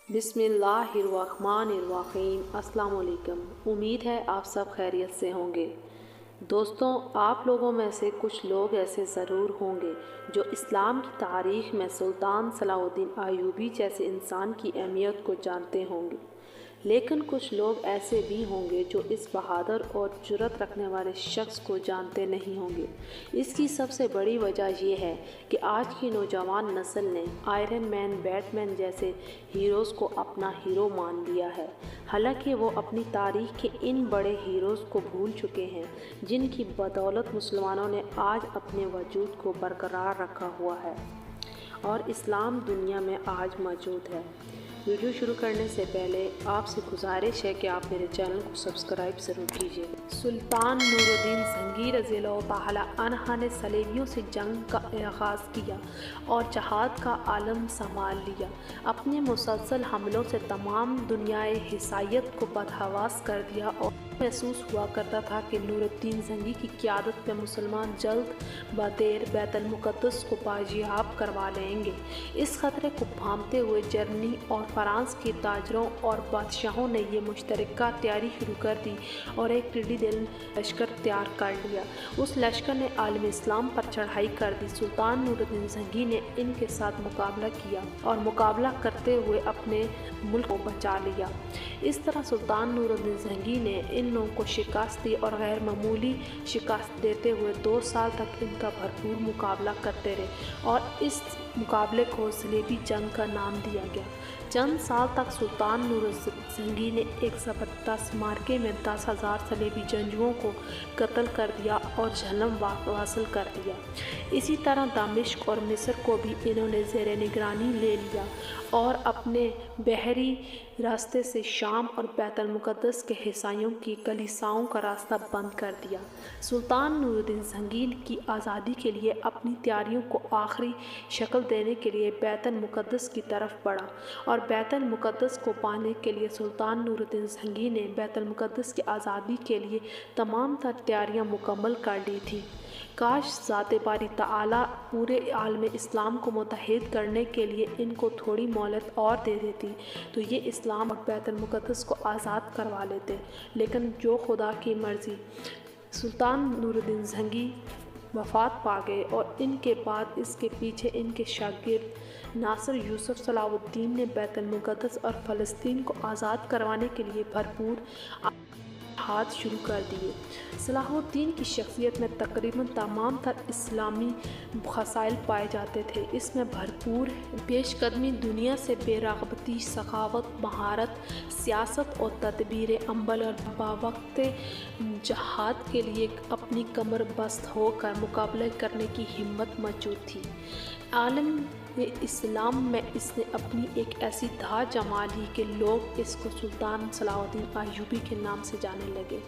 बिस्मिल्लाहिर्रहमानिर्रहीम। अस्सलाम वालेकुम। उम्मीद है आप सब खैरियत से होंगे। दोस्तों, आप लोगों में से कुछ लोग ऐसे ज़रूर होंगे जो इस्लाम की तारीख़ में सुल्तान सलाहुद्दीन अय्यूबी जैसे इंसान की अहमियत को जानते होंगे, लेकिन कुछ लोग ऐसे भी होंगे जो इस बहादुर और जुर्रत रखने वाले शख्स को जानते नहीं होंगे। इसकी सबसे बड़ी वजह यह है कि आज की नौजवान नस्ल ने आयरन मैन, बैटमैन जैसे हीरोज़ को अपना हीरो मान लिया है, हालांकि वो अपनी तारीख़ के इन बड़े हीरोज़ को भूल चुके हैं जिनकी बदौलत मुसलमानों ने आज अपने वजूद को बरकरार रखा हुआ है और इस्लाम दुनिया में आज मौजूद है। वीडियो शुरू करने से पहले आपसे गुजारिश है कि आप मेरे चैनल को सब्सक्राइब ज़रूर कीजिए। सुल्तान नूरुद्दीन ज़ंगी रज़ियल्लाहु तआला अन्हा ने सलेबियों से जंग का आगाज़ किया और जहाद का आलम संभाल लिया। अपने मुसलसल हमलों से तमाम दुनियाए हिसायत को बदहवास कर दिया और महसूस हुआ करता था कि नूरुद्दीन ज़ंगी की क़यादत में मुसलमान जल्द बदेर बैतुल मुक़द्दस को बाजियाब करवा लेंगे। इस ख़तरे को भांपते हुए जर्मनी और फ्रांस के ताजरों और बादशाहों ने यह मुश्तरका तैयारी शुरू कर दी और एक टिड्डी दिल लश्कर तैयार कर लिया। उस लश्कर ने आलम इस्लाम पर चढ़ाई कर दी। सुल्तान नूरुद्दीन ज़ंगी ने इनके साथ मुकाबला किया और मुकाबला करते हुए अपने मुल्क को बचा लिया। इस तरह सुल्तान नूरुद्दीन ज़ंगी ने इन लोगों को शिकस्त दी और गैर मामूली शिकस्त देते हुए 2 साल तक इनका भरपूर मुकाबला करते रहे और इस मुकाबले को सलेबी जंग का नाम दिया गया। चंद साल तक सुल्तान नूरुद्दीन ज़ंगी ने एक ज़बरदस्त मार्के में 10,000 सलेबी जंगजुओं को कत्ल कर दिया और जहन्नम वासिल कर दिया। इसी तरह दमिश्क और मिस्र को भी इन्होंने ज़ेर निगरानी ले लिया और अपने बहरी रास्ते से शाम और बैतुल मुक़द्दस के ईसाइयों की कलीसियाओं का रास्ता बंद कर दिया। सुल्तान नूरुद्दीन ज़ंगी की आज़ादी के लिए अपनी तैयारियों को आखिरी शक्ल देने के लिए बैतुल मुक़द्दस की तरफ बढ़ा और बैतुल मुक़द्दस को पाने के लिए सुल्तान नूरुद्दीन ज़ंगी ने बैतुल मुक़द्दस की आज़ादी के लिए तमाम तैयारियां मुकम्मल कर ली थी। काश ज़ाते बारी तआला पूरे आलम इस्लाम को मुत्तहिद करने के लिए इनको थोड़ी मोहलत और दे देती तो ये इस्लाम और बैतुल मुक़द्दस को आज़ाद करवा लेते, लेकिन जो खुदा की मर्ज़ी। सुल्तान नूरुद्दीन ज़ंगी वफ़ात पा गए और इनके बाद इसके पीछे इनके शागिर्द नासिर यूसुफ सलाहुद्दीन ने बैतुल मुक़द्दस और फ़लस्तीन को आज़ाद करवाने के लिए भरपूर हाथ शुरू कर दिए। सलाहुद्दीन की शख्सियत में तकरीबन तमाम तर इस्लामी खसाइल पाए जाते थे। इसमें भरपूर पेशकदमी, दुनिया से बेरग़बती, सखावत, महारत, सियासत और तदबीर अमल और बावक्त जहाद के लिए अपनी कमर बस्त होकर मुकाबला करने की हिम्मत मौजूद थी। आलम इस्लाम में इसने अपनी एक ऐसी धार जमा ली कि लोग इसको सुल्तान सलाहुद्दीन अय्यूबी के नाम से जाने लगे।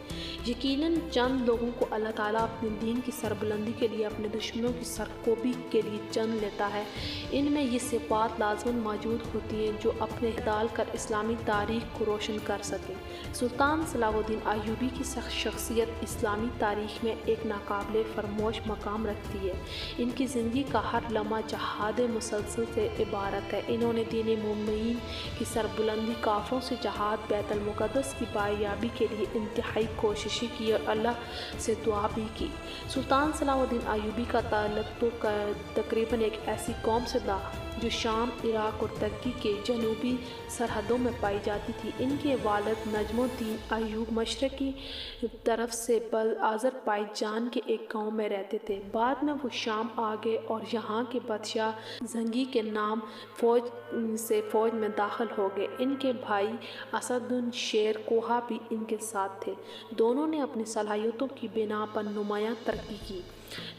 यकीनन चंद लोगों को अल्लाह ताला अपने दीन की सरबुलंदी के लिए अपने दुश्मनों की सरकोबी के लिए चुन लेता है। इनमें ये सिफ़ात लाज़िमन मौजूद होती हैं जो अपने डाल कर इस्लामी तारीख़ को रोशन कर सकें। सुल्तान सलाहुद्दीन अय्यूबी की शख्सियत इस्लामी तारीख़ में एक नाकाबिले फरमोश मकाम रखती है। इनकी ज़िंदगी का हर लम्हा जहाद मुसलसल से इबारत है। इन्होंने दीन मोमिन की सरबुलंदी, काफ़रों से जहाद, बैतुल मुक़द्दस की बायाबी के लिए इंतहाई कोशिशें की और अल्लाह से दुआ भी की। सुल्तान सलाहुद्दीन अय्यूबी का ताल्लुक़ तो तकरीबन एक ऐसी कौम से था जो शाम, इराक़ और तुर्की के जनूबी सरहदों में पाई जाती थी। इनके वालिद नजमुद्दीन अय्यूब मशरक़ी तरफ से अज़रबैजान के एक गाँव में रहते थे। बाद में वो शाम आ गए और यहाँ के बादशाह ज़ंगी के नाम फ़ौज में दाखिल हो गए। इनके भाई असदुद्दीन शेर कोहा भी इनके साथ थे। दोनों ने अपनी सलाहियतों की बिना पर नुमायाँ तरक्की की।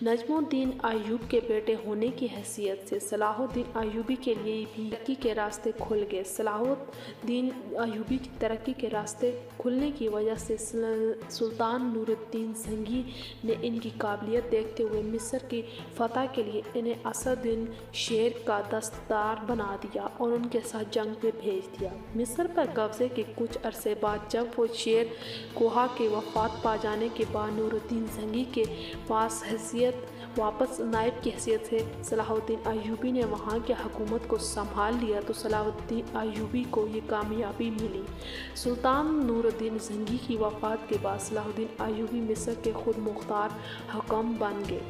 नजमुद्दीन अय्यूब के बेटे होने की हैसियत से सलाहुद्दीन अय्यूबी के लिए भी तरक्की के रास्ते खुल गए। सलाहुद्दीन अय्यूबी की तरक्की के रास्ते खुलने की वजह से सुल्तान नूरुद्दीन ज़ंगी ने इनकी काबिलियत देखते हुए मिस्र की फ़तह के लिए इन्हें असदुद्दीन शेर का दस्तदार बना दिया और उनके साथ जंग में भेज दिया। मिस्र पर कब्ज़े के कुछ अरसे बाद जब वो शेर कोहा के वफ़ात पा जाने के बाद नूरुद्दीन ज़ंगी के पास हैसियत واپس نائب کی حیثیت سے صلاح الدین ایوبی نے وہاں کی حکومت کو سنبھال لیا تو صلاح الدین ایوبی کو یہ کامیابی ملی۔ سلطان نور الدین زنگی کی وفات کے بعد صلاح الدین ایوبی مصر کے خود مختار حکم بن گئے۔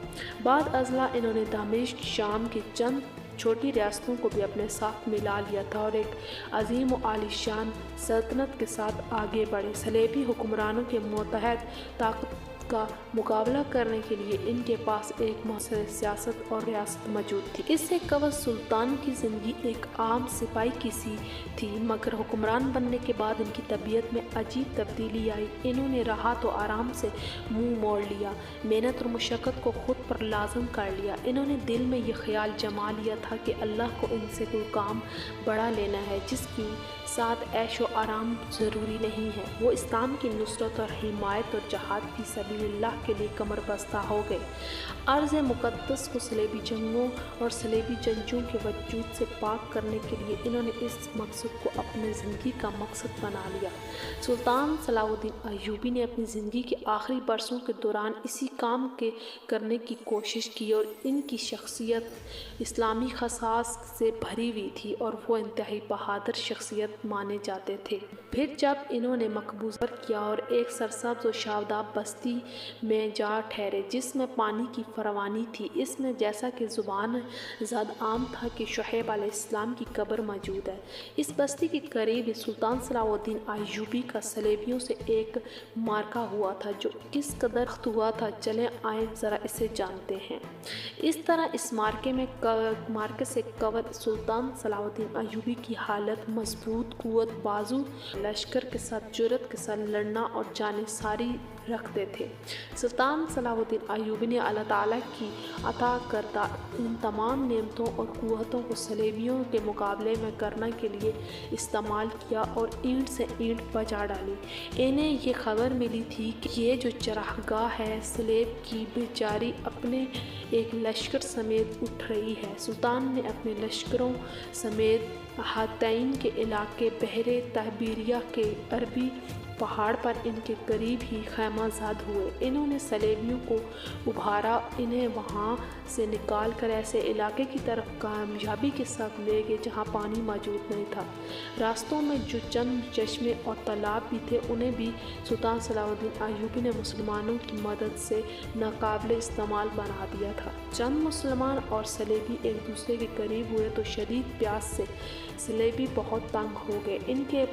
بعد ازاں انہوں نے دمشق، شام کی چند چھوٹی ریاستوں کو بھی اپنے ساتھ ملا لیا تھا اور ایک عظیم و عالی شان سلطنت کے ساتھ آگے بڑھے۔ صلیبی حکمرانوں کے متحد طاقت کا مقابلہ کرنے کے لیے ان کے پاس ایک مؤثر سیاست اور ریاست موجود تھی۔ اس سے قبل سلطان کی زندگی ایک عام سپاہی کی سی تھی، مگر حکمران بننے کے بعد ان کی طبیعت میں عجیب تبدیلی آئی۔ انہوں نے راحت و آرام سے منہ موڑ لیا، محنت اور مشقت کو خود پر لازم کر لیا۔ انہوں نے دل میں یہ خیال جما لیا تھا کہ اللہ کو ان سے کوئی کام بڑا لینا ہے جس کی ساتھ عیش و آرام ضروری نہیں ہے۔ وہ اسلام کی نصرت اور حمایت اور جہاد فی سبیل اللہ کے لیے کمر بستہ ہو گئے۔ ارض مقدس کو صلیبی جنگوں اور صلیبی جنگجوؤں کے وجود سے پاک کرنے کے لیے انہوں نے اس مقصد کو اپنے زندگی کا مقصد بنا لیا۔ سلطان صلاح الدین ایوبی نے اپنی زندگی کے آخری برسوں کے دوران اسی کام کے کرنے کی کوشش کی اور ان کی شخصیت اسلامی خصائص سے بھری ہوئی تھی اور وہ انتہائی بہادر شخصیت مانے جاتے تھے۔ پھر جب انہوں نے مقبوضہ کیا اور ایک سرسبز و شاداب بستی میں جا ٹھہرے جس میں پانی کی فراوانی تھی، اس میں جیسا کہ زبان زد عام تھا کہ شعیب علیہ السلام کی قبر موجود ہے۔ اس بستی کے قریب ہی سلطان صلاح الدین ایوبی کا صلیبیوں سے ایک معرکہ ہوا تھا جو کس قدر سخت ہوا تھا، چلیں آئیں ذرا اسے جانتے ہیں۔ اس طرح اس معرکے سے قبل سلطان صلاح الدین ایوبی کی حالت مضبوط، قوت بازو لشکر کے ساتھ جرأت کے ساتھ لڑنا اور جانثاری رکھتے تھے۔ سلطان صلاح الدین ایوبی نے اللہ تعالیٰ کی عطا کردہ ان تمام نعمتوں اور قوتوں کو صلیبیوں کے مقابلے میں کرنے کے لیے استعمال کیا اور اینٹ سے اینٹ بجا ڈالی۔ انہیں یہ خبر ملی تھی کہ یہ جو چراگاہ ہے صلیب کی بیچاری اپنے ایک لشکر سمیت اٹھ رہی ہے۔ سلطان نے اپنے لشکروں سمیت حطین کے علاقے بحر تحبیریہ کے عربی پہاڑ پر ان کے قریب ہی خیمہ زد ہوئے۔ انہوں نے صلیبیوں کو ابھارا، انہیں وہاں سے نکال کر ایسے علاقے کی طرف کامیابی کے ساتھ لے گئے جہاں پانی موجود نہیں تھا۔ راستوں میں جو چند چشمے اور تالاب بھی تھے انہیں بھی سلطان صلاح الدین ایوبی نے مسلمانوں کی مدد سے ناقابل استعمال بنا دیا تھا۔ چند مسلمان اور صلیبی ایک دوسرے کے قریب ہوئے تو شدید پیاس سے صلیبی بہت تنگ ہو گئے۔ ان کے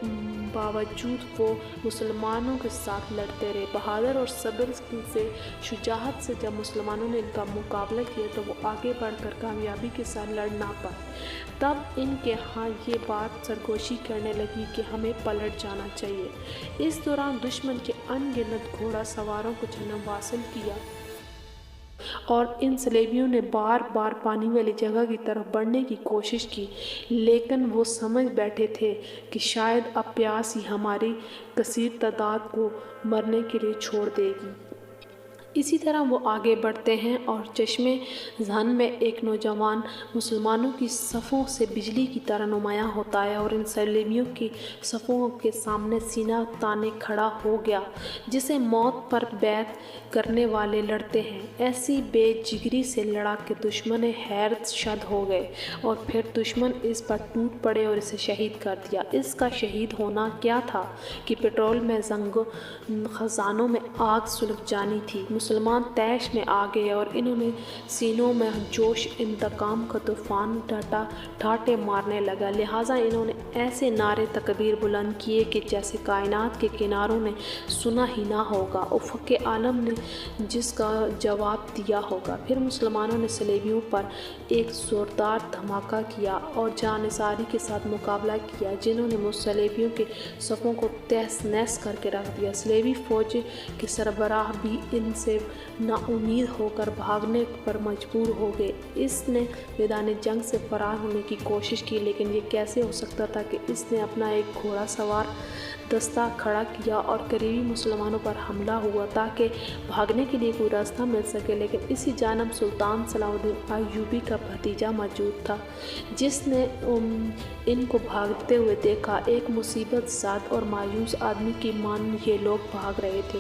باوجود وہ مسلمانوں کے ساتھ لڑتے رہے۔ بہادر اور صبر سے شجاعت سے جب مسلمانوں نے ان کا مقابلہ کیا تو وہ آگے بڑھ کر کامیابی کے ساتھ لڑ نہ پائے۔ تب ان کے ہاں یہ بات سرگوشی کرنے لگی کہ ہمیں پلٹ جانا چاہیے۔ اس دوران دشمن کے ان گنت گھوڑا سواروں کو جنم حاصل کیا اور ان صلیبیوں نے بار بار پانی والی جگہ کی طرف بڑھنے کی کوشش کی، لیکن وہ سمجھ بیٹھے تھے کہ شاید اب پیاس ہی ہماری کثیر تعداد کو مرنے کے لیے چھوڑ دے گی۔ اسی طرح وہ آگے بڑھتے ہیں اور چشمے زن میں ایک نوجوان مسلمانوں کی صفوں سے بجلی کی طرح نمایاں ہوتا ہے اور ان صلیبیوں کی صفوں کے سامنے سینہ تانے کھڑا ہو گیا جسے موت پر بیعت کرنے والے لڑتے ہیں۔ ایسی بے جگری سے لڑا کہ دشمن حیرت شد ہو گئے اور پھر دشمن اس پر ٹوٹ پڑے اور اسے شہید کر دیا۔ اس کا شہید ہونا کیا تھا کہ پیٹرول میں زنگ خزانوں میں آگ سلگ جانی تھی۔ مسلمان طیش میں آ گئے اور انہوں نے سینوں میں جوش انتقام کا طوفان ٹھاٹے مارنے لگا، لہٰذا انہوں نے ایسے نعرے تکبیر بلند کیے کہ جیسے کائنات کے کناروں نے سنا ہی نہ ہوگا، افق عالم نے جس کا جواب دیا ہوگا۔ پھر مسلمانوں نے صلیبیوں پر ایک زوردار دھماکہ کیا اور جانثاری کے ساتھ مقابلہ کیا، جنہوں نے صلیبیوں کے صفوں کو تہس نہس کر کے رکھ دیا۔ صلیبی فوج کے سربراہ بھی ان سے نا امید ہو کر بھاگنے پر مجبور ہو گئے۔ اس نے میدان جنگ سے فرار ہونے کی کوشش کی، لیکن یہ کیسے ہو سکتا تھا کہ اس نے اپنا ایک گھوڑا سوار دستہ کھڑا کیا اور قریبی مسلمانوں پر حملہ ہوا تاکہ بھاگنے کے لیے کوئی راستہ مل سکے، لیکن اسی جانب سلطان صلاح الدین ایوبی کا بھتیجا موجود تھا جس نے ان کو بھاگتے ہوئے دیکھا۔ ایک مصیبت زد اور مایوس آدمی کی مان یہ لوگ بھاگ رہے تھے۔